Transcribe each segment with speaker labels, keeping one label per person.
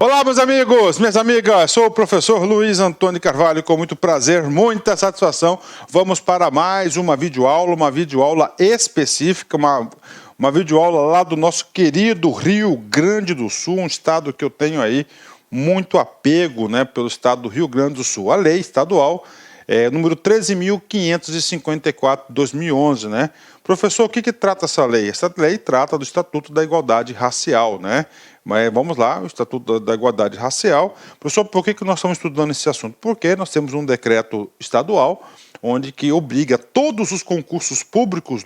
Speaker 1: Olá, meus amigos, minhas amigas, sou o professor Luiz Antônio Carvalho, com muito prazer, muita satisfação. Vamos para mais uma videoaula específica, uma videoaula lá do nosso querido Rio Grande do Sul, um estado que eu tenho aí muito apego, né, pelo estado do Rio Grande do Sul. A lei estadual número 13.554 de 2011, né? Professor, o que trata essa lei? Essa lei trata do Estatuto da Igualdade Racial, né? Mas vamos lá, o Estatuto da Igualdade Racial. Professor, por que nós estamos estudando esse assunto? Porque nós temos um decreto estadual onde que obriga todos os concursos públicos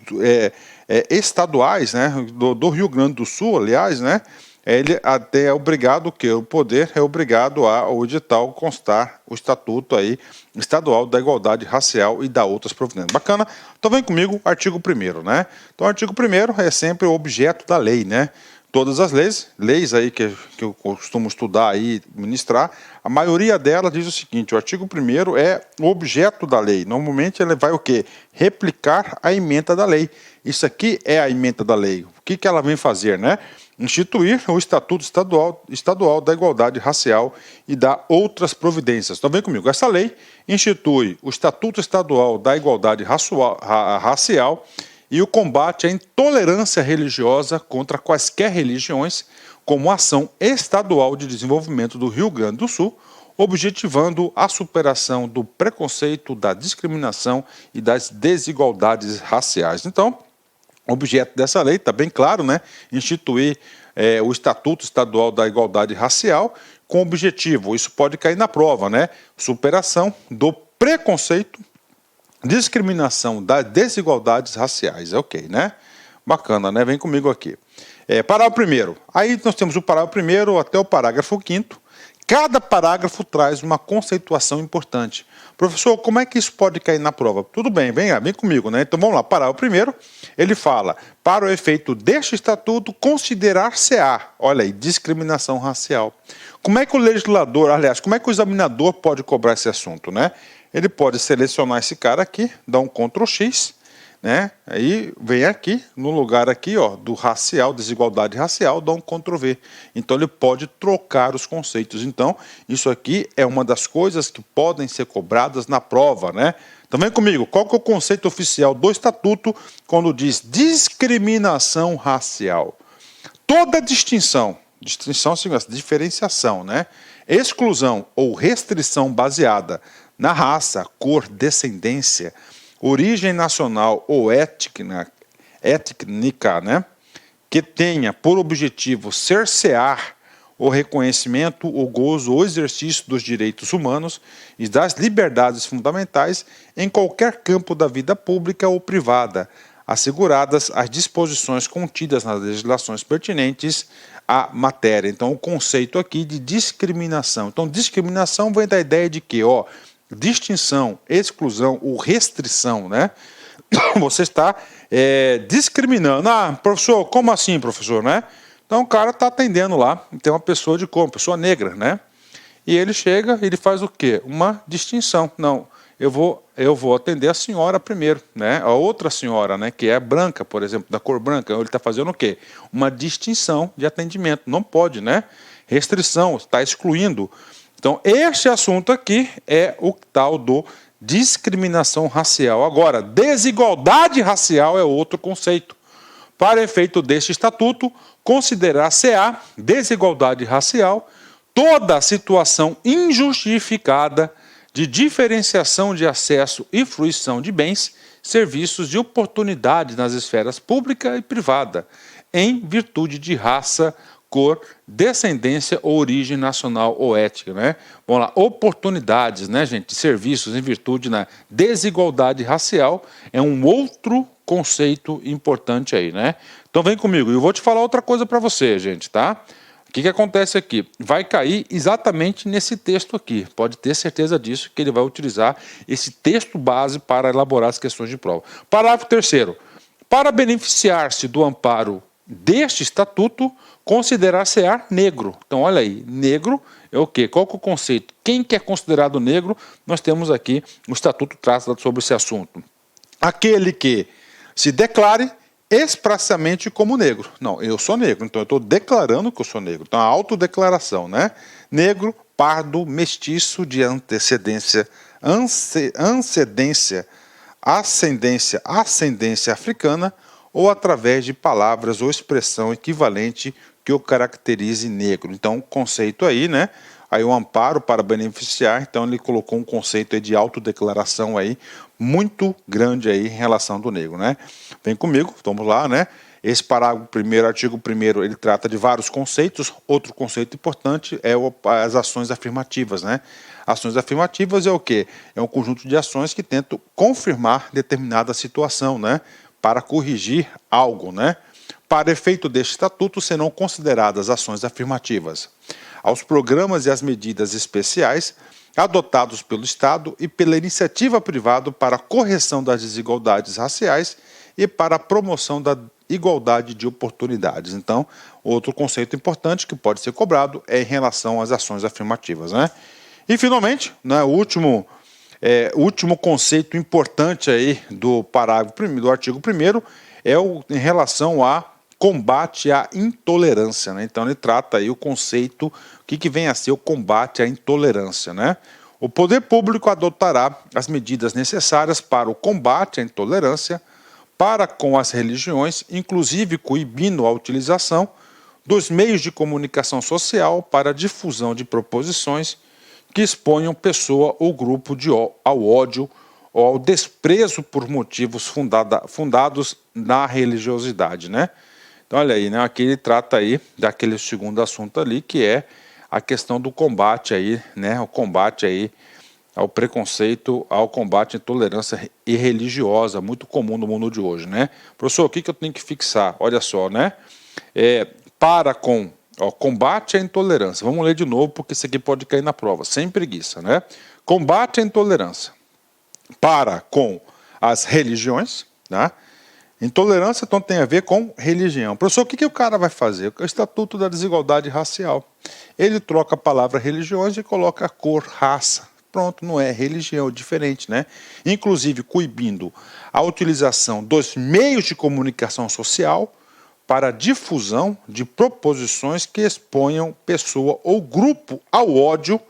Speaker 1: estaduais, né, do Rio Grande do Sul, aliás, né, ele até é obrigado, o poder é obrigado ao edital constar o Estatuto aí estadual da Igualdade Racial e da outras providências. Bacana? Então vem comigo, artigo 1º, né? Então o artigo 1º é sempre o objeto da lei, né? Todas as leis aí que eu costumo estudar e ministrar, a maioria delas diz o seguinte: o artigo 1º é o objeto da lei. Normalmente ele vai o quê? Replicar a ementa da lei. Isso aqui é a ementa da lei. O que ela vem fazer, né? Instituir o Estatuto Estadual da Igualdade Racial e da outras providências. Então vem comigo, essa lei institui o Estatuto Estadual da Igualdade Racial e o combate à intolerância religiosa contra quaisquer religiões como ação estadual de desenvolvimento do Rio Grande do Sul, objetivando a superação do preconceito, da discriminação e das desigualdades raciais. Então, o objeto dessa lei está bem claro, né? Instituir o Estatuto Estadual da Igualdade Racial com objetivo, isso pode cair na prova, né? Superação do preconceito, discriminação das desigualdades raciais. É ok, né? Bacana, né? Vem comigo aqui. Parágrafo 1º. Aí nós temos o parágrafo 1º até o parágrafo 5º. Cada parágrafo traz uma conceituação importante. Professor, como é que isso pode cair na prova? Tudo bem, vem comigo, né? Então vamos lá, parágrafo 1º, ele fala: para o efeito deste estatuto, considerar-se-á, olha aí, discriminação racial. Como é que o legislador, aliás, como é que o examinador pode cobrar esse assunto, né? Ele pode selecionar esse cara aqui, dar um Ctrl X, né? Aí vem aqui, no lugar aqui, ó, do racial, desigualdade racial, dá um Ctrl V. Então ele pode trocar os conceitos. Então, isso aqui é uma das coisas que podem ser cobradas na prova, né? Então vem comigo, qual que é o conceito oficial do Estatuto quando diz discriminação racial? Toda distinção significa diferenciação, né? Exclusão ou restrição baseada na raça, cor, descendência, origem nacional ou étnica, né, que tenha por objetivo cercear o reconhecimento, o gozo ou exercício dos direitos humanos e das liberdades fundamentais em qualquer campo da vida pública ou privada, asseguradas as disposições contidas nas legislações pertinentes à matéria. Então, o conceito aqui de discriminação. Então, discriminação vem da ideia de que, ó, distinção, exclusão ou restrição, né? Você está discriminando. Ah, professor, como assim, professor, né? Então o cara está atendendo lá, tem uma pessoa de cor, uma pessoa negra, né? E ele chega, ele faz o quê? Uma distinção. Não, eu vou atender a senhora primeiro, né? A outra senhora, né? Que é branca, por exemplo, da cor branca. Ele está fazendo o quê? Uma distinção de atendimento. Não pode, né? Restrição, está excluindo. Então, este assunto aqui é o tal do discriminação racial. Agora, desigualdade racial é outro conceito. Para efeito deste estatuto, considerar-se-á desigualdade racial toda situação injustificada de diferenciação de acesso e fruição de bens, serviços e oportunidades nas esferas pública e privada, em virtude de raça, cor, descendência ou origem nacional ou étnica, né? Vamos lá, oportunidades, né, gente, serviços em virtude da desigualdade racial é um outro conceito importante aí, né? Então vem comigo, eu vou te falar outra coisa para você, gente, tá? O que acontece aqui? Vai cair exatamente nesse texto aqui, pode ter certeza disso, que ele vai utilizar esse texto base para elaborar as questões de prova. Parágrafo 3º. Para beneficiar-se do amparo deste estatuto, considerar-se-á negro. Então, olha aí, negro é o quê? Qual que é o conceito? Quem que é considerado negro? Nós temos aqui, o estatuto trata sobre esse assunto. Aquele que se declare expressamente como negro. Não, eu sou negro, então eu estou declarando que eu sou negro. Então, a autodeclaração, né? Negro, pardo, mestiço de antecedência, ascendência africana, ou através de palavras ou expressão equivalente que o caracterize negro. Então, conceito aí, né? Aí o amparo para beneficiar, então ele colocou um conceito aí de autodeclaração aí muito grande aí em relação do negro, né? Vem comigo, vamos lá, né? Esse parágrafo primeiro, artigo 1º, ele trata de vários conceitos. Outro conceito importante é as ações afirmativas, né? Ações afirmativas é o quê? É um conjunto de ações que tentam confirmar determinada situação, né? Para corrigir algo, né? Para efeito deste estatuto, serão consideradas ações afirmativas aos programas e às medidas especiais adotados pelo Estado e pela iniciativa privada para a correção das desigualdades raciais e para a promoção da igualdade de oportunidades. Então, outro conceito importante que pode ser cobrado é em relação às ações afirmativas, né? E, finalmente, né, o último conceito importante aí do parágrafo do artigo 1º é em relação a combate à intolerância, né? Então ele trata aí o conceito, o que vem a ser o combate à intolerância, né? O poder público adotará as medidas necessárias para o combate à intolerância para com as religiões, inclusive coibindo a utilização dos meios de comunicação social para a difusão de proposições que exponham pessoa ou grupo ao ódio ou ao desprezo por motivos fundados na religiosidade, né? Então, olha aí, né? Aqui ele trata aí daquele segundo assunto ali, que é a questão do combate aí, né? O combate aí ao preconceito, ao combate à intolerância irreligiosa, muito comum no mundo de hoje, né? Professor, o que eu tenho que fixar? Olha só, né? Combate à intolerância. Vamos ler de novo, porque isso aqui pode cair na prova, sem preguiça, né? Combate à intolerância para com as religiões, né? Intolerância, então, tem a ver com religião. Professor, o que o cara vai fazer? O Estatuto da Desigualdade Racial. Ele troca a palavra religiões e coloca a cor, raça. Pronto, não é religião, diferente, né? Inclusive, coibindo a utilização dos meios de comunicação social para a difusão de proposições que exponham pessoa ou grupo ao ódio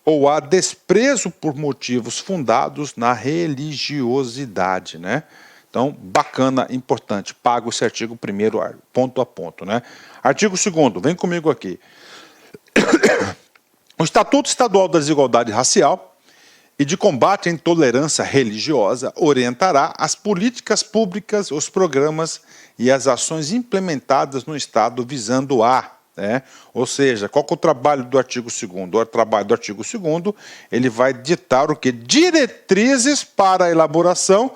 Speaker 1: ou a desprezo por motivos fundados na religiosidade, né? Então, bacana, importante. Pago esse artigo 1º, ponto a ponto, né? Artigo 2º, vem comigo aqui. O Estatuto Estadual da Desigualdade Racial e de Combate à Intolerância Religiosa orientará as políticas públicas, os programas e as ações implementadas no Estado visando né? Ou seja, qual que é o trabalho do artigo 2º? O trabalho do artigo 2º, ele vai ditar o quê? Diretrizes para a elaboração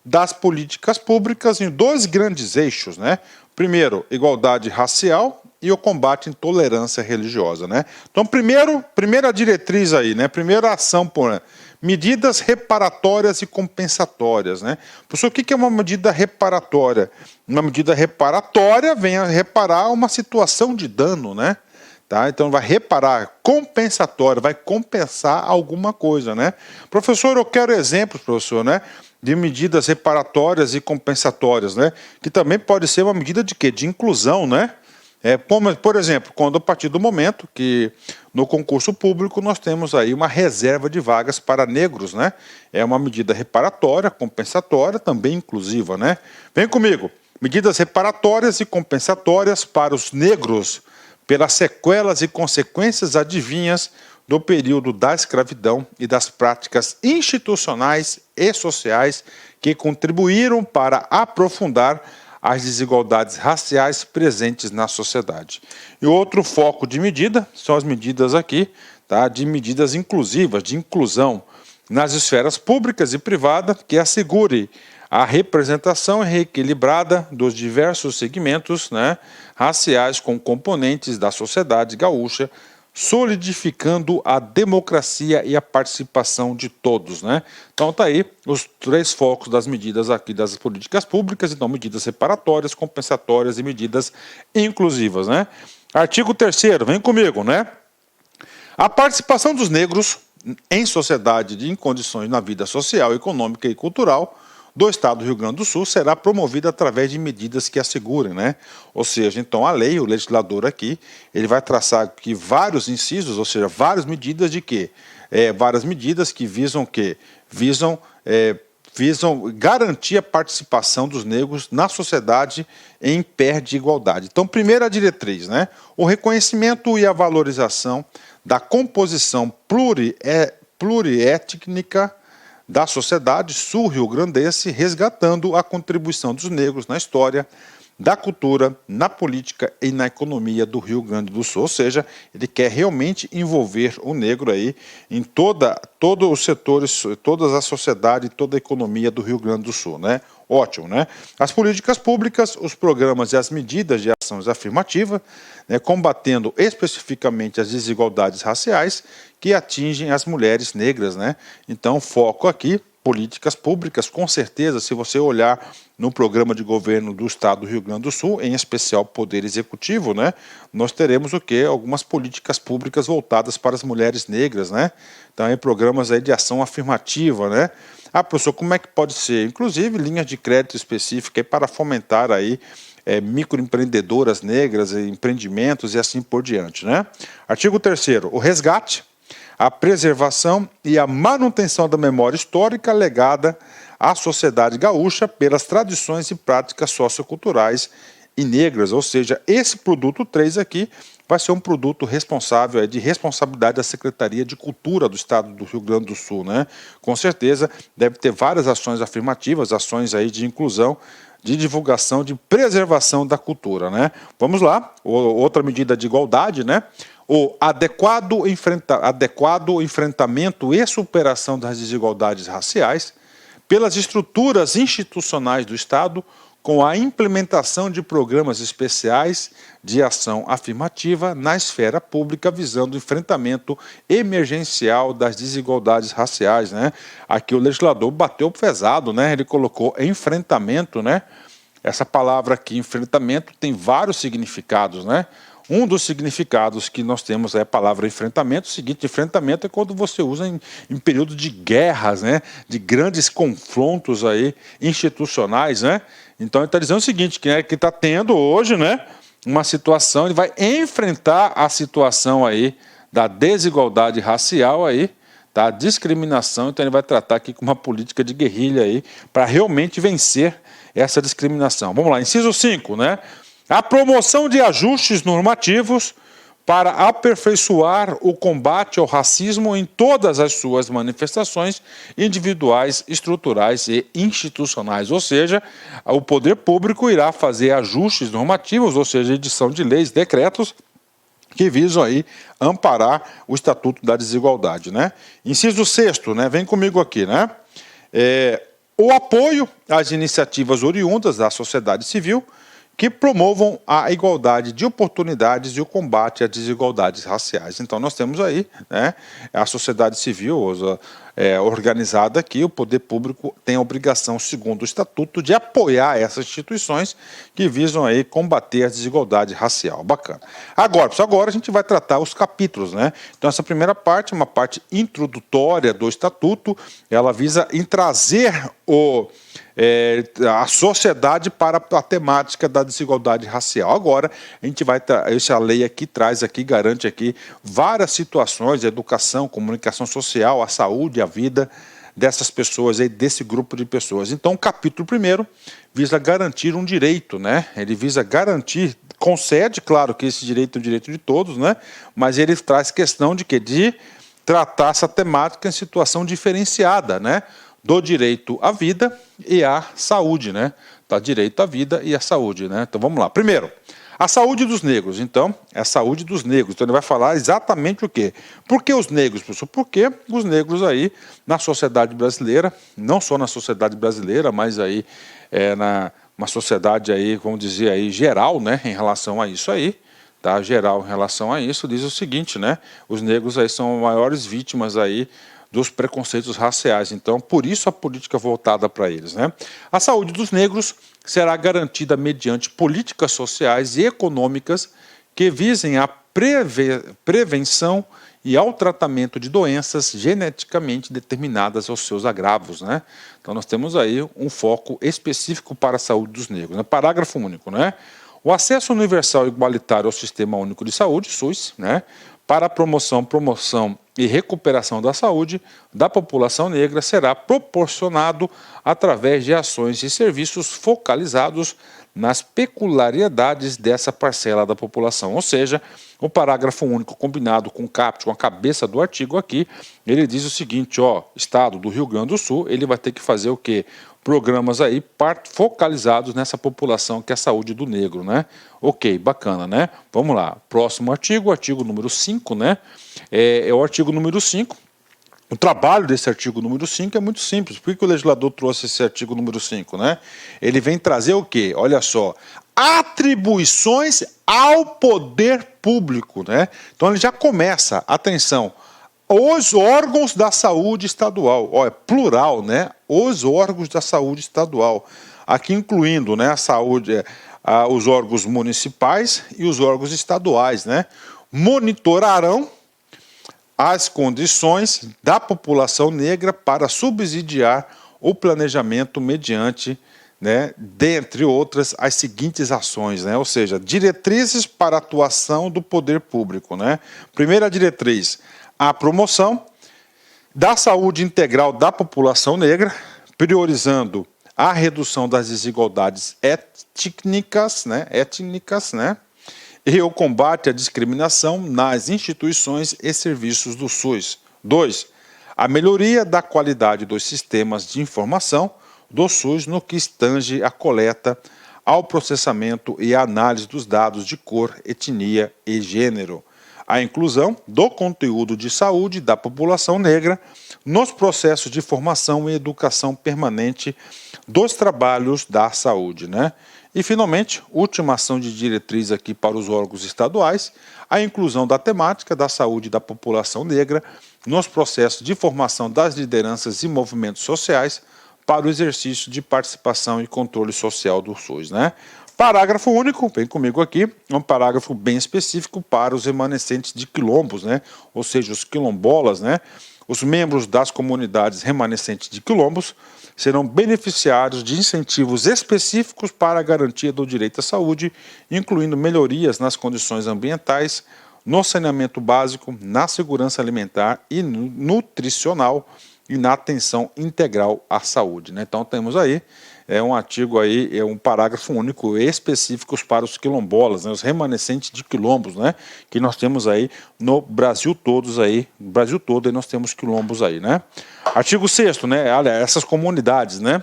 Speaker 1: das políticas públicas em 2 grandes eixos, né? Primeiro, igualdade racial e o combate à intolerância religiosa, né? Então, primeira diretriz aí, né? Primeira ação por medidas reparatórias e compensatórias, né? Professor, o que é uma medida reparatória? Uma medida reparatória vem a reparar uma situação de dano, né? Tá? Então vai reparar, compensatória, vai compensar alguma coisa, né? Professor, eu quero exemplos, professor, né? De medidas reparatórias e compensatórias, né? Que também pode ser uma medida de quê? De inclusão, né? Por exemplo, quando a partir do momento que no concurso público nós temos aí uma reserva de vagas para negros, né? É uma medida reparatória, compensatória, também inclusiva, né? Vem comigo. Medidas reparatórias e compensatórias para os negros pelas sequelas e consequências advinhas do período da escravidão e das práticas institucionais e sociais que contribuíram para aprofundar as desigualdades raciais presentes na sociedade. E outro foco de medida são as medidas aqui, tá, de medidas inclusivas, de inclusão nas esferas públicas e privadas, que assegure a representação reequilibrada dos diversos segmentos, né, raciais com componentes da sociedade gaúcha, solidificando a democracia e a participação de todos, né? Então tá aí os 3 focos das medidas aqui das políticas públicas, então medidas reparatórias, compensatórias e medidas inclusivas, né? Artigo 3º, vem comigo, né? A participação dos negros em sociedade em condições na vida social, econômica e cultural do Estado do Rio Grande do Sul será promovida através de medidas que assegurem, né? Ou seja, então a lei, o legislador aqui, ele vai traçar aqui vários incisos, ou seja, várias medidas de quê? Várias medidas que visam o quê? Visam garantir a participação dos negros na sociedade em pé de igualdade. Então, primeira diretriz, né? O reconhecimento e a valorização da composição pluriétnica da sociedade sul-rio-grandense, resgatando a contribuição dos negros na história, da cultura, na política e na economia do Rio Grande do Sul. Ou seja, ele quer realmente envolver o negro aí em todos os setores, todas a sociedade, toda a economia do Rio Grande do Sul, né? Ótimo, né? As políticas públicas, os programas e as medidas de ações afirmativas, né, combatendo especificamente as desigualdades raciais que atingem as mulheres negras, né? Então, foco aqui, políticas públicas, com certeza, se você olhar no programa de governo do Estado do Rio Grande do Sul, em especial Poder Executivo, né, nós teremos o quê? Algumas políticas públicas voltadas para as mulheres negras, né? Então, programas aí de ação afirmativa, né? Ah, professor, como é que pode ser? Inclusive, linhas de crédito específicas para fomentar aí microempreendedoras negras, empreendimentos e assim por diante, né? Artigo 3º, o resgate, a preservação e a manutenção da memória histórica legada à sociedade gaúcha pelas tradições e práticas socioculturais e negras, ou seja, esse produto 3 aqui vai ser um produto responsável, de responsabilidade da Secretaria de Cultura do Estado do Rio Grande do Sul, né? Com certeza deve ter várias ações afirmativas, ações aí de inclusão, de divulgação, de preservação da cultura, né? Vamos lá, outra medida de igualdade, né? O adequado enfrentamento e superação das desigualdades raciais pelas estruturas institucionais do Estado, com a implementação de programas especiais de ação afirmativa na esfera pública, visando o enfrentamento emergencial das desigualdades raciais, né? Aqui o legislador bateu pesado, né? Ele colocou enfrentamento, né? Essa palavra aqui, enfrentamento, tem vários significados, né? Um dos significados que nós temos é a palavra enfrentamento. O seguinte, enfrentamento é quando você usa em período de guerras, né? De grandes confrontos aí institucionais, né? Então ele está dizendo o seguinte, que está tendo hoje, né, uma situação, ele vai enfrentar a situação aí da desigualdade racial aí, da discriminação, então ele vai tratar aqui com uma política de guerrilha aí para realmente vencer essa discriminação. Vamos lá, inciso 5, né? A promoção de ajustes normativos para aperfeiçoar o combate ao racismo em todas as suas manifestações individuais, estruturais e institucionais. Ou seja, o poder público irá fazer ajustes normativos, ou seja, edição de leis, decretos, que visam aí amparar o Estatuto da Desigualdade, né? Inciso 6º, né? Vem comigo aqui, né? O apoio às iniciativas oriundas da sociedade civil que promovam a igualdade de oportunidades e o combate às desigualdades raciais. Então, nós temos aí, né, a sociedade civil organizada aqui, o poder público tem a obrigação, segundo o Estatuto, de apoiar essas instituições que visam aí combater a desigualdade racial. Bacana. Agora, a gente vai tratar os capítulos, né? Então, essa primeira parte é uma parte introdutória do Estatuto, ela visa em trazer a sociedade para a temática da desigualdade racial. Agora, a gente vai, essa lei aqui traz aqui, garante aqui várias situações, a educação, comunicação social, a saúde, a vida dessas pessoas, aí, desse grupo de pessoas. Então, o capítulo 1º visa garantir um direito, né? Ele visa garantir, concede, claro que esse direito é o direito de todos, né? Mas ele traz questão de quê? De tratar essa temática em situação diferenciada, né? Do direito à vida e à saúde, né? Tá, direito à vida e à saúde, né? Então vamos lá. Primeiro, a saúde dos negros. Então, é a saúde dos negros. Então ele vai falar exatamente o quê? Por que os negros, professor? Porque os negros aí na sociedade brasileira, não só na sociedade brasileira, mas aí uma sociedade aí, vamos dizer aí, geral, né? Em relação a isso aí. Tá? Geral em relação a isso, diz o seguinte, né? Os negros aí são as maiores vítimas aí dos preconceitos raciais. Então, por isso a política voltada para eles, né? A saúde dos negros será garantida mediante políticas sociais e econômicas que visem a prevenção e ao tratamento de doenças geneticamente determinadas aos seus agravos, né? Então nós temos aí um foco específico para a saúde dos negros, né? Parágrafo único, né? O acesso universal e igualitário ao Sistema Único de Saúde, SUS, né? Para a promoção e recuperação da saúde da população negra será proporcionado através de ações e serviços focalizados nas peculiaridades dessa parcela da população. Ou seja, o parágrafo único combinado com o caput, com a cabeça do artigo aqui, ele diz o seguinte, ó, Estado do Rio Grande do Sul, ele vai ter que fazer o quê? Programas aí focalizados nessa população que é a saúde do negro, né? Ok, bacana, né? Vamos lá, próximo artigo, artigo número 5, né? É o artigo número 5. O trabalho desse artigo número 5 é muito simples. Por que o legislador trouxe esse artigo número 5, né? Ele vem trazer o quê? Olha só, atribuições ao poder público, né? Então ele já começa, atenção, os órgãos da saúde estadual, ó, é plural, né? Os órgãos da saúde estadual, aqui incluindo, né, a saúde, os órgãos municipais e os órgãos estaduais, né? Monitorarão as condições da população negra para subsidiar o planejamento mediante, né, dentre outras, as seguintes ações, né? Ou seja, diretrizes para a atuação do poder público, né? Primeira diretriz, a promoção da saúde integral da população negra, priorizando a redução das desigualdades étnicas, né? E o combate à discriminação nas instituições e serviços do SUS. 2. A melhoria da qualidade dos sistemas de informação do SUS no que tange à coleta, ao processamento e à análise dos dados de cor, etnia e gênero. A inclusão do conteúdo de saúde da população negra nos processos de formação e educação permanente dos trabalhos da saúde, né? E, finalmente, última ação de diretriz aqui para os órgãos estaduais, a inclusão da temática da saúde da população negra nos processos de formação das lideranças e movimentos sociais para o exercício de participação e controle social do SUS, né? Parágrafo único, vem comigo aqui, é um parágrafo bem específico para os remanescentes de quilombos, né? Ou seja, os quilombolas, né? Os membros das comunidades remanescentes de quilombos serão beneficiários de incentivos específicos para a garantia do direito à saúde, incluindo melhorias nas condições ambientais, no saneamento básico, na segurança alimentar e nutricional e na atenção integral à saúde, né? Então temos aí um artigo aí, um parágrafo único específicos para os quilombolas, né? Os remanescentes de quilombos, né? Que nós temos aí no Brasil todo aí nós temos quilombos aí, né? Artigo 6º, né? Olha, essas comunidades, né?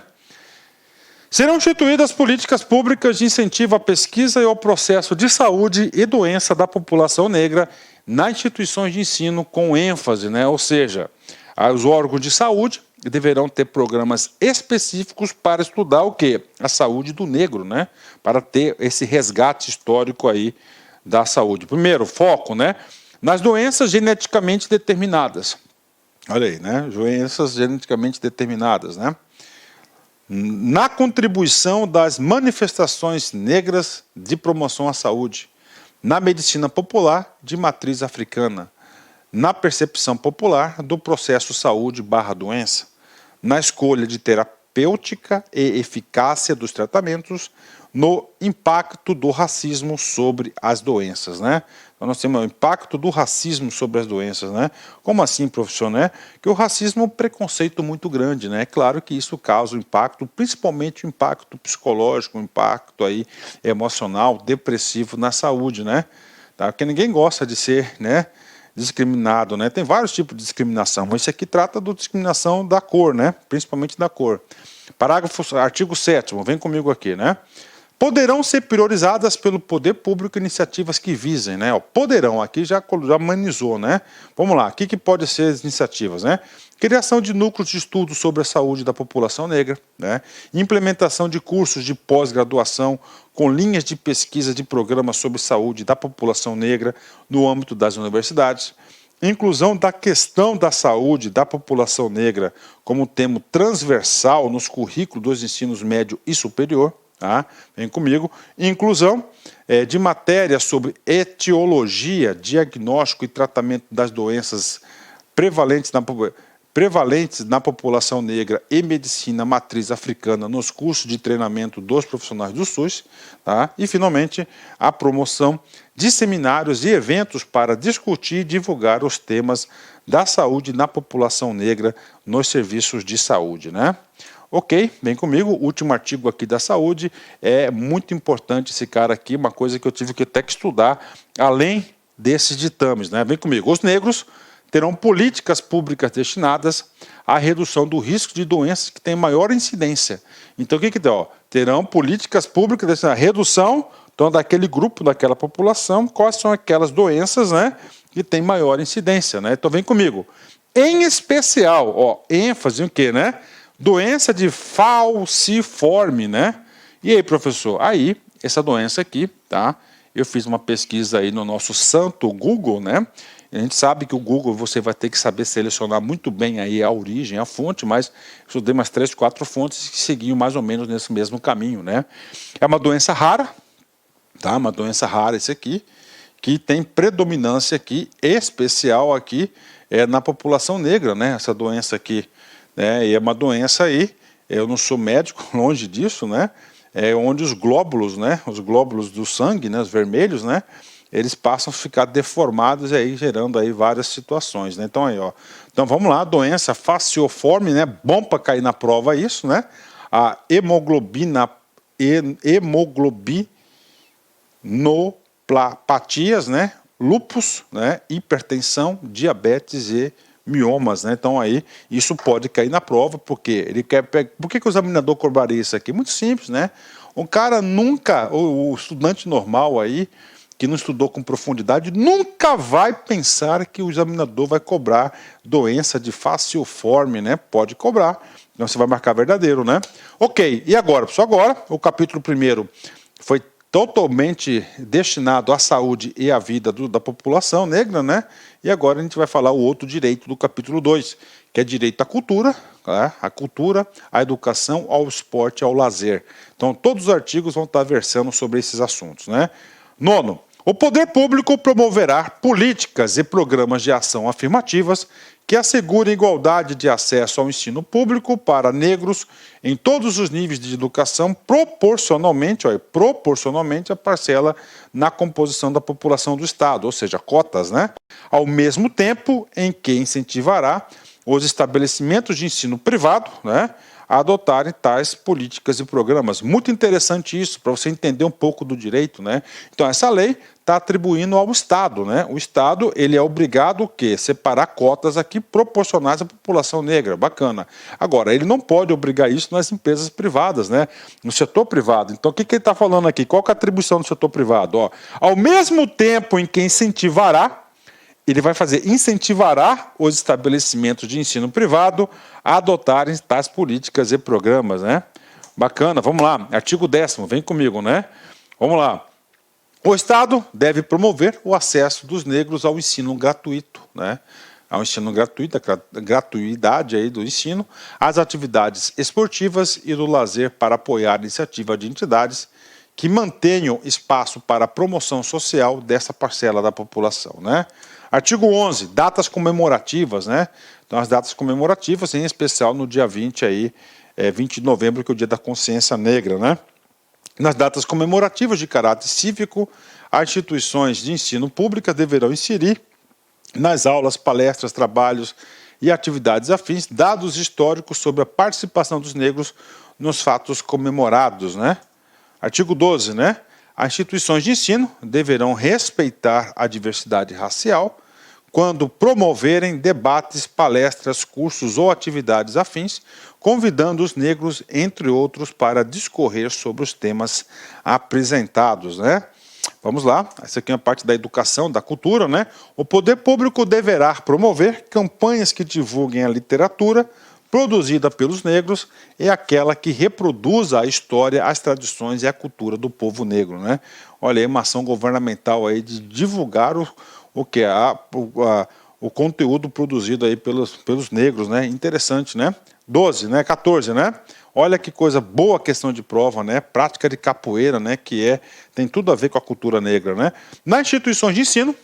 Speaker 1: Serão instituídas políticas públicas de incentivo à pesquisa e ao processo de saúde e doença da população negra nas instituições de ensino com ênfase, né? Ou seja, os órgãos de saúde deverão ter programas específicos para estudar o quê? A saúde do negro, né? Para ter esse resgate histórico aí da saúde. Primeiro, foco, né? Nas doenças geneticamente determinadas. Olha aí, né? Doenças geneticamente determinadas, né? Na contribuição das manifestações negras de promoção à saúde, na medicina popular de matriz africana, na percepção popular do processo saúde/doença, na escolha de terapêutica e eficácia dos tratamentos, no impacto do racismo sobre as doenças, né? Então nós temos o impacto do racismo sobre as doenças, né? Como assim, professor, né? Que o racismo é um preconceito muito grande, né? É claro que isso causa um impacto, principalmente o impacto psicológico, um impacto aí emocional, depressivo na saúde, né? Tá? Porque ninguém gosta de ser, né, discriminado, né? Tem vários tipos de discriminação, mas isso aqui trata da discriminação da cor, né? Principalmente da cor. Artigo 7º, vem comigo aqui, né? Poderão ser priorizadas pelo poder público iniciativas que visem, né? Poderão, aqui já amenizou, né? Vamos lá, o que pode ser as iniciativas, né? Criação de núcleos de estudo sobre a saúde da população negra, né? Implementação de cursos de pós-graduação com linhas de pesquisa de programas sobre saúde da população negra no âmbito das universidades, inclusão da questão da saúde da população negra como tema transversal nos currículos dos ensinos médio e superior, tá? Vem comigo. Inclusão de matéria sobre etiologia, diagnóstico e tratamento das doenças prevalentes na população negra e medicina matriz africana nos cursos de treinamento dos profissionais do SUS, tá? E, finalmente, a promoção de seminários e eventos para discutir e divulgar os temas da saúde na população negra nos serviços de saúde, né? Ok, vem comigo, o último artigo aqui da saúde, é muito importante esse cara aqui, uma coisa que eu tive que até que estudar, além desses ditames, né? Vem comigo, os negros terão políticas públicas destinadas à redução do risco de doenças que têm maior incidência. Então, o que dá? Ó, terão políticas públicas destinadas à redução, então, daquele grupo, daquela população, quais são aquelas doenças, né, que têm maior incidência, né? Então, vem comigo. Em especial, ó, ênfase em quê, né? Doença de falciforme, né? E aí, professor? Aí, essa doença aqui, tá? Eu fiz uma pesquisa aí no nosso santo Google, né? A gente sabe que o Google você vai ter que saber selecionar muito bem aí a origem, a fonte, mas eu estudei umas 3, 4 fontes que seguiam mais ou menos nesse mesmo caminho, né? É uma doença rara, tá? Uma doença rara esse aqui, que tem predominância aqui, especial aqui, na população negra, né? Essa doença aqui, né? E é uma doença aí, eu não sou médico, longe disso, né? É onde os glóbulos, né? Os glóbulos do sangue, né? Os vermelhos, né? Eles passam a ficar deformados e aí gerando aí várias situações, né? Então aí, ó. Então vamos lá, doença falciforme, né? Bom para cair na prova isso, né? A hemoglobinopatias, né? Lúpus, né? Hipertensão, diabetes e miomas, né? Então aí isso pode cair na prova, porque ele quer. Por que o examinador cobraria isso aqui? Muito simples, né? O cara nunca, o estudante normal aí, que não estudou com profundidade, nunca vai pensar que o examinador vai cobrar doença de falciforme, né? Pode cobrar, então você vai marcar verdadeiro, né? Ok, e agora, pessoal? Agora, o capítulo 1º foi totalmente destinado à saúde e à vida da população negra, né? E agora a gente vai falar o outro direito do capítulo 2, que é direito à cultura, né? A cultura, à educação, ao esporte, ao lazer. Então, todos os artigos vão estar versando sobre esses assuntos, né? 9º, o poder público promoverá políticas e programas de ação afirmativas que assegurem igualdade de acesso ao ensino público para negros em todos os níveis de educação, proporcionalmente à parcela na composição da população do Estado, ou seja, cotas, né? Ao mesmo tempo em que incentivará os estabelecimentos de ensino privado, né, a adotarem tais políticas e programas. Muito interessante isso, para você entender um pouco do direito, né? Então, essa lei está atribuindo ao Estado, né? O Estado, ele é obrigado o quê? Separar cotas aqui proporcionais à população negra. Bacana. Agora, ele não pode obrigar isso nas empresas privadas, né? No setor privado. Então, o que ele está falando aqui? Qual que é a atribuição do setor privado? Ó, ao mesmo tempo em que incentivará, ele vai incentivará os estabelecimentos de ensino privado a adotarem tais políticas e programas, né? Bacana, vamos lá. Artigo 10º, vem comigo, né? Vamos lá. O Estado deve promover o acesso dos negros ao ensino gratuito, né? Ao ensino gratuito, a gratuidade aí do ensino, às atividades esportivas e do lazer para apoiar a iniciativa de entidades que mantenham espaço para a promoção social dessa parcela da população, né? Artigo 11, datas comemorativas, né? Então, as datas comemorativas, em especial no dia 20 aí, 20 de novembro, que é o dia da consciência negra, né? Nas datas comemorativas de caráter cívico, as instituições de ensino públicas deverão inserir nas aulas, palestras, trabalhos e atividades afins dados históricos sobre a participação dos negros nos fatos comemorados, né? Artigo 12, né? As instituições de ensino deverão respeitar a diversidade racial quando promoverem debates, palestras, cursos ou atividades afins, convidando os negros, entre outros, para discorrer sobre os temas apresentados, né? Vamos lá, essa aqui é a parte da educação, da cultura, né? O poder público deverá promover campanhas que divulguem a literatura produzida pelos negros e aquela que reproduza a história, as tradições e a cultura do povo negro, né? Olha aí, uma ação governamental aí de divulgar o o conteúdo produzido aí pelos negros, né? Interessante, né? 12, né? 14, né? Olha que coisa boa a questão de prova, né? Prática de capoeira, né? Tem tudo a ver com a cultura negra, né? Nas instituições de ensino,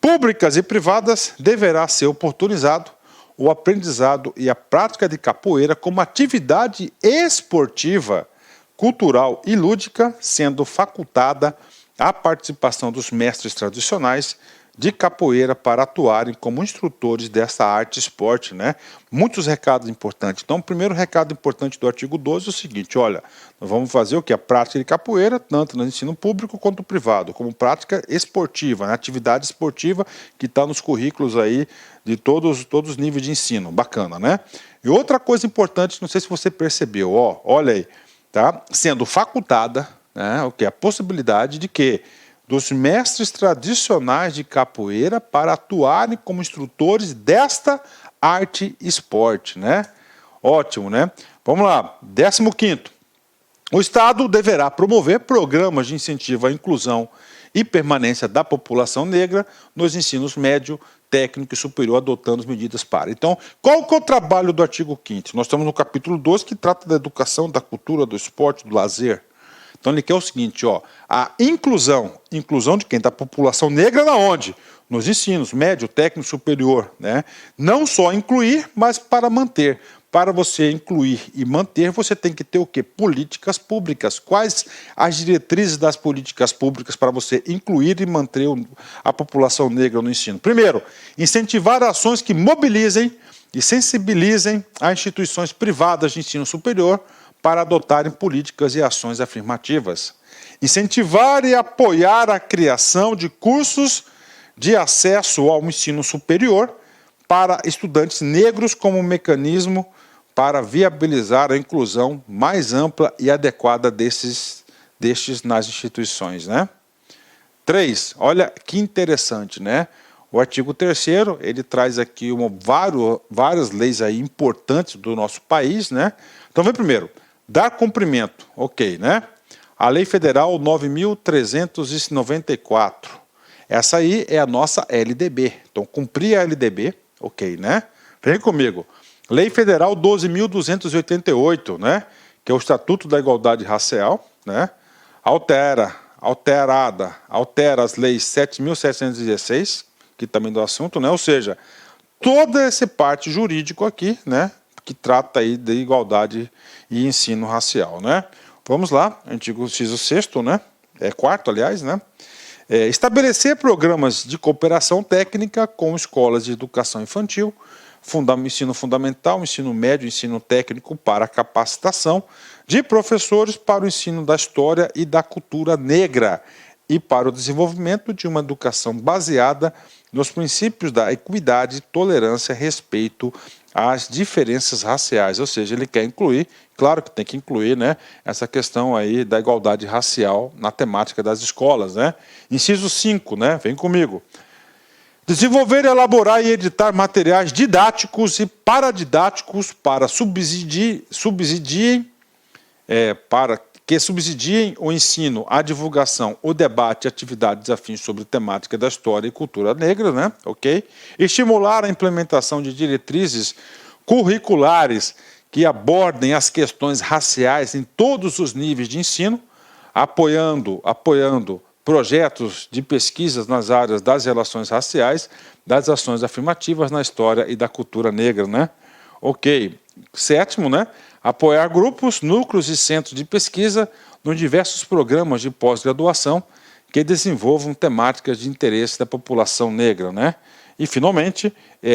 Speaker 1: públicas e privadas, deverá ser oportunizado o aprendizado e a prática de capoeira como atividade esportiva, cultural e lúdica, sendo facultada a participação dos mestres tradicionais de capoeira para atuarem como instrutores dessa arte esporte, né? Muitos recados importantes. Então, o primeiro recado importante do artigo 12 é o seguinte, olha, nós vamos fazer o que? A prática de capoeira, tanto no ensino público quanto no privado, como prática esportiva, né? Atividade esportiva que está nos currículos aí de todos os níveis de ensino. Bacana, né? E outra coisa importante, não sei se você percebeu, ó, olha aí, tá? Sendo facultada, né? O que? A possibilidade de que dos mestres tradicionais de capoeira para atuarem como instrutores desta arte esporte, né? Ótimo, né? Vamos lá, 15º. O Estado deverá promover programas de incentivo à inclusão e permanência da população negra nos ensinos médio, técnico e superior, adotando as medidas para. Então, qual que é o trabalho do artigo 5º? Nós estamos no capítulo 2, que trata da educação, da cultura, do esporte, do lazer. Então ele quer o seguinte, ó, a inclusão de quem? Da população negra na onde? Nos ensinos, médio, técnico, superior, né? Não só incluir, mas para manter. Para você incluir e manter, você tem que ter o quê? Políticas públicas. Quais as diretrizes das políticas públicas para você incluir e manter a população negra no ensino? Primeiro, incentivar ações que mobilizem e sensibilizem as instituições privadas de ensino superior para adotarem políticas e ações afirmativas. Incentivar e apoiar a criação de cursos de acesso ao ensino superior para estudantes negros como mecanismo para viabilizar a inclusão mais ampla e adequada destes nas instituições, né? 3, olha que interessante, né? O artigo 3º, ele traz aqui várias leis aí importantes do nosso país, né? Então, vem primeiro. Dar cumprimento, ok, né? A Lei Federal 9.394. Essa aí é a nossa LDB. Então, cumprir a LDB, ok, né? Vem comigo. Lei Federal 12.288, né? Que é o Estatuto da Igualdade Racial, né? Altera as leis 7.716, que também do assunto, né? Ou seja, toda essa parte jurídico aqui, né? Que trata aí de igualdade e ensino racial, né? Vamos lá, artigo inciso 6º, né? 4º, aliás, né? Estabelecer programas de cooperação técnica com escolas de educação infantil, ensino fundamental, ensino médio, ensino técnico para capacitação de professores para o ensino da história e da cultura negra e para o desenvolvimento de uma educação baseada nos princípios da equidade, tolerância, respeito às diferenças raciais. Ou seja, ele quer incluir, claro que tem que incluir, né, essa questão aí da igualdade racial na temática das escolas, né? Inciso 5, né? Vem comigo. Desenvolver, elaborar e editar materiais didáticos e paradidáticos para subsidiem o ensino, a divulgação, o debate e atividades afins sobre temática da história e cultura negra, né? Ok? Estimular a implementação de diretrizes curriculares que abordem as questões raciais em todos os níveis de ensino, apoiando projetos de pesquisas nas áreas das relações raciais, das ações afirmativas na história e da cultura negra, né? Ok. 7º, né? Apoiar grupos, núcleos e centros de pesquisa nos diversos programas de pós-graduação que desenvolvam temáticas de interesse da população negra, né? E, finalmente,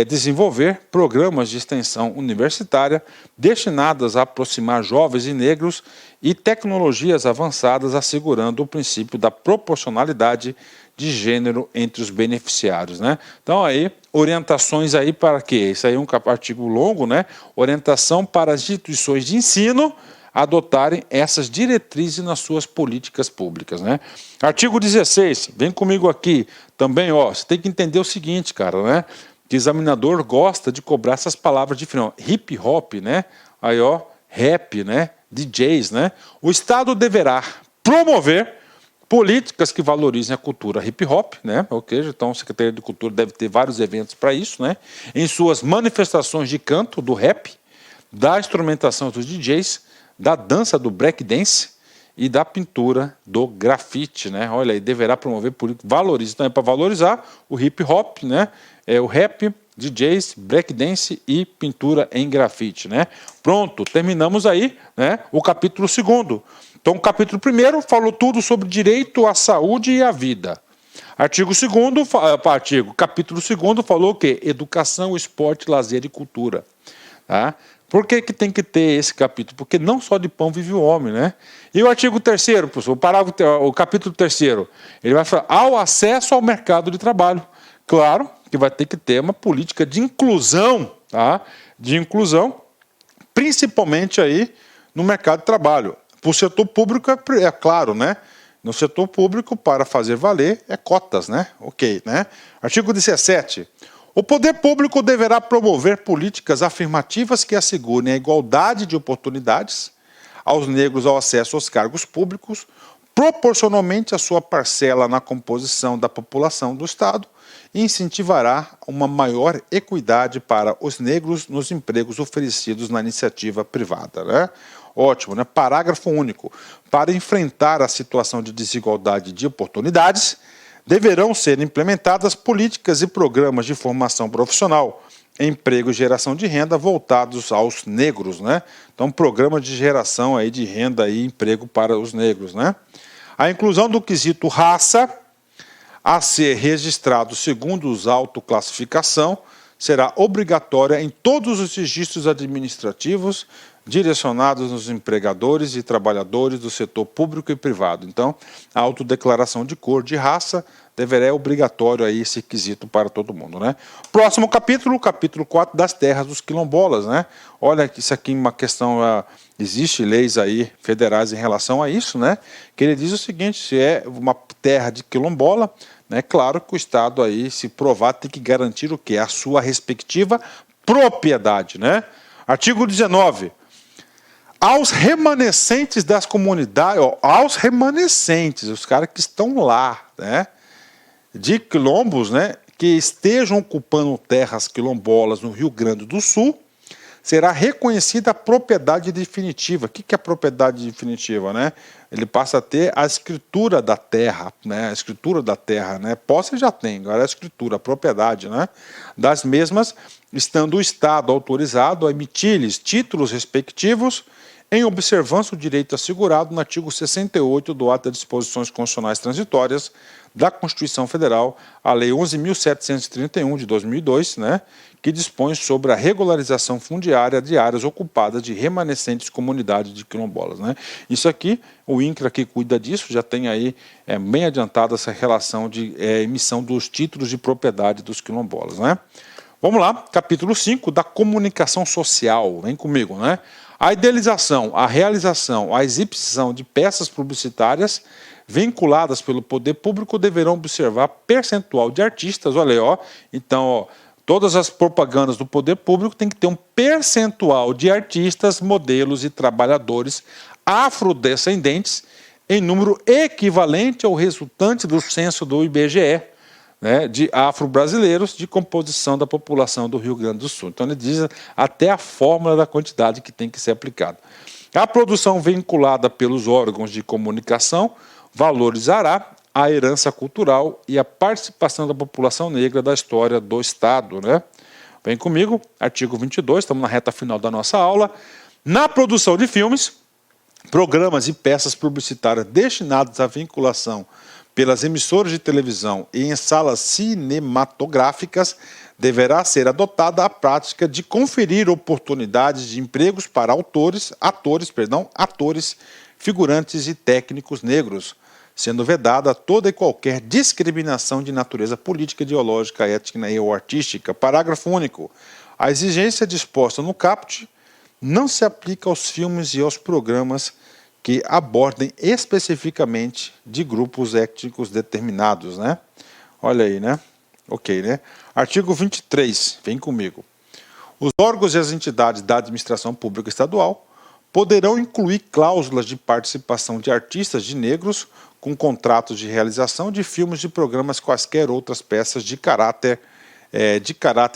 Speaker 1: desenvolver programas de extensão universitária destinadas a aproximar jovens e negros e tecnologias avançadas, assegurando o princípio da proporcionalidade de gênero entre os beneficiários, né? Então, aí, orientações aí para quê? Isso aí é um artigo longo, né? Orientação para as instituições de ensino adotarem essas diretrizes nas suas políticas públicas, né? Artigo 16, vem comigo aqui, também, ó, você tem que entender o seguinte, cara, né? Que o examinador gosta de cobrar essas palavras diferentes, hip hop, né? Aí, ó, rap, né? DJs, né? O Estado deverá promover políticas que valorizem a cultura hip hop, né? Ok, então a Secretaria de Cultura deve ter vários eventos para isso, né? Em suas manifestações de canto do rap, da instrumentação dos DJs, da dança do breakdance e da pintura do grafite, né? Olha aí, deverá promover políticas valoriza, então é para valorizar o hip hop, né? O rap, DJs, breakdance e pintura em grafite, né? Pronto, terminamos aí, né? O capítulo 2º. Então, o capítulo 1º falou tudo sobre direito à saúde e à vida. Capítulo 2º falou o quê? Educação, esporte, lazer e cultura. Tá? Por que tem que ter esse capítulo? Porque não só de pão vive o homem, né? E o artigo 3º, professor, o capítulo 3º, ele vai falar ao acesso ao mercado de trabalho. Claro que vai ter que ter uma política de inclusão, tá? De inclusão, principalmente aí no mercado de trabalho. Para o setor público é claro, né? No setor público, para fazer valer, é cotas, né? Ok, né? Artigo 17. O poder público deverá promover políticas afirmativas que assegurem a igualdade de oportunidades aos negros ao acesso aos cargos públicos, proporcionalmente à sua parcela na composição da população do Estado, e incentivará uma maior equidade para os negros nos empregos oferecidos na iniciativa privada, né? Ótimo, né? Parágrafo único. Para enfrentar a situação de desigualdade de oportunidades, deverão ser implementadas políticas e programas de formação profissional, emprego e geração de renda voltados aos negros, né? Então, programa de geração aí de renda e emprego para os negros, né? A inclusão do quesito raça a ser registrado segundo os autoclassificação será obrigatória em todos os registros administrativos direcionados nos empregadores e trabalhadores do setor público e privado. Então, a autodeclaração de cor, de raça, deverá obrigatório aí esse quesito para todo mundo, né? Próximo capítulo, capítulo 4, das terras dos quilombolas, né? Olha que isso aqui é uma questão, existe leis aí federais em relação a isso, né? Que ele diz o seguinte, se é uma terra de quilombola, né? Claro que o Estado aí, se provar, tem que garantir o quê? A sua respectiva propriedade, né? Artigo 19. Aos remanescentes das comunidades, aos remanescentes, os caras que estão lá, né, de quilombos, né, que estejam ocupando terras quilombolas no Rio Grande do Sul, será reconhecida a propriedade definitiva. O que é a propriedade definitiva, né? Ele passa a ter a escritura da terra, né? A escritura da terra, né? Posse já tem, agora a escritura, a propriedade, né? Das mesmas, estando o Estado autorizado a emitir-lhes títulos respectivos em observância o direito assegurado no artigo 68 do Ato das Disposições Constitucionais Transitórias da Constituição Federal, a Lei 11.731 de 2002, né, que dispõe sobre a regularização fundiária de áreas ocupadas de remanescentes comunidades de quilombolas, né. Isso aqui, o INCRA que cuida disso, já tem aí bem adiantada essa relação de emissão dos títulos de propriedade dos quilombolas, né. Vamos lá, capítulo 5, da comunicação social, vem comigo, né. A idealização, a realização, a exibição de peças publicitárias vinculadas pelo poder público deverão observar percentual de artistas, olha aí, ó. Então, ó, todas as propagandas do poder público tem que ter um percentual de artistas, modelos e trabalhadores afrodescendentes em número equivalente ao resultante do censo do IBGE, né, de afro-brasileiros de composição da população do Rio Grande do Sul. Então, ele diz até a fórmula da quantidade que tem que ser aplicada. A produção vinculada pelos órgãos de comunicação valorizará a herança cultural e a participação da população negra da história do Estado, né? Vem comigo, artigo 22, estamos na reta final da nossa aula. Na produção de filmes, programas e peças publicitárias destinadas à vinculação pelas emissoras de televisão e em salas cinematográficas, deverá ser adotada a prática de conferir oportunidades de empregos para atores, figurantes e técnicos negros, sendo vedada toda e qualquer discriminação de natureza política, ideológica, étnica ou artística. Parágrafo único. A exigência disposta no caput não se aplica aos filmes e aos programas que abordem especificamente de grupos étnicos determinados, né? Olha aí, né? Ok, né? Artigo 23, vem comigo. Os órgãos e as entidades da administração pública estadual poderão incluir cláusulas de participação de artistas de negros com contratos de realização de filmes de programas quaisquer outras peças de caráter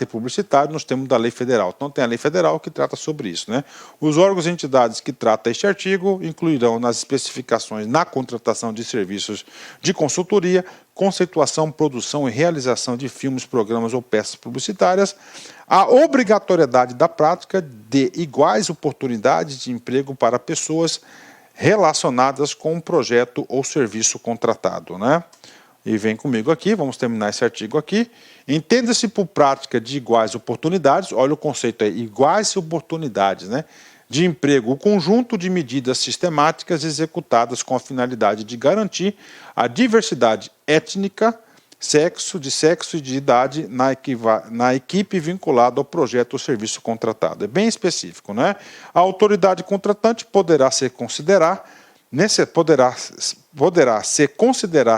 Speaker 1: publicitário nos termos da lei federal. Então tem a lei federal que trata sobre isso, né? Os órgãos e entidades que tratam este artigo incluirão nas especificações na contratação de serviços de consultoria, conceituação, produção e realização de filmes, programas ou peças publicitárias, a obrigatoriedade da prática de iguais oportunidades de emprego para pessoas relacionadas com um projeto ou serviço contratado, né? E vem comigo aqui, vamos terminar esse artigo aqui. Entenda-se por prática de iguais oportunidades, olha o conceito aí, iguais oportunidades, né? De emprego, o conjunto de medidas sistemáticas executadas com a finalidade de garantir a diversidade étnica, de sexo e de idade na equipe vinculada ao projeto ou serviço contratado. É bem específico, né? A autoridade contratante poderá se considerar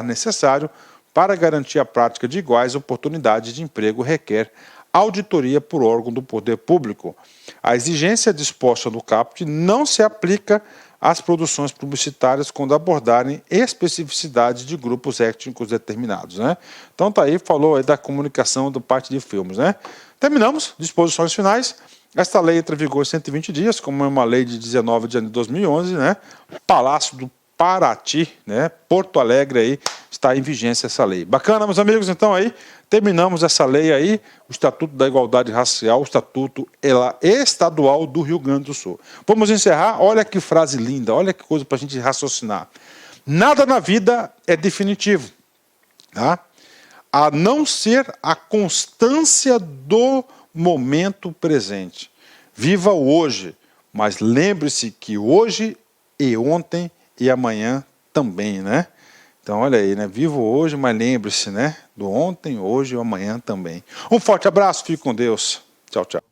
Speaker 1: necessário para garantir a prática de iguais oportunidades de emprego requer auditoria por órgão do poder público. A exigência disposta no caput não se aplica às produções publicitárias quando abordarem especificidades de grupos étnicos determinados, né? Então tá aí, falou aí da comunicação do parte de filmes, né? Terminamos, disposições finais. Esta lei entra em vigor em 120 dias, como é uma lei de 19 de janeiro de 2011, né? Palácio do Paraty, né? Porto Alegre aí está em vigência essa lei. Bacana, meus amigos, então aí terminamos essa lei aí, o Estatuto da Igualdade Racial, o Estatuto Estadual do Rio Grande do Sul. Vamos encerrar, olha que frase linda, olha que coisa para a gente raciocinar. Nada na vida é definitivo, tá? A não ser a constância do momento presente. Viva o hoje, mas lembre-se que hoje e ontem e amanhã também, né? Então, olha aí, né? Viva o hoje, mas lembre-se, né? Do ontem, hoje e amanhã também. Um forte abraço, fique com Deus. Tchau, tchau.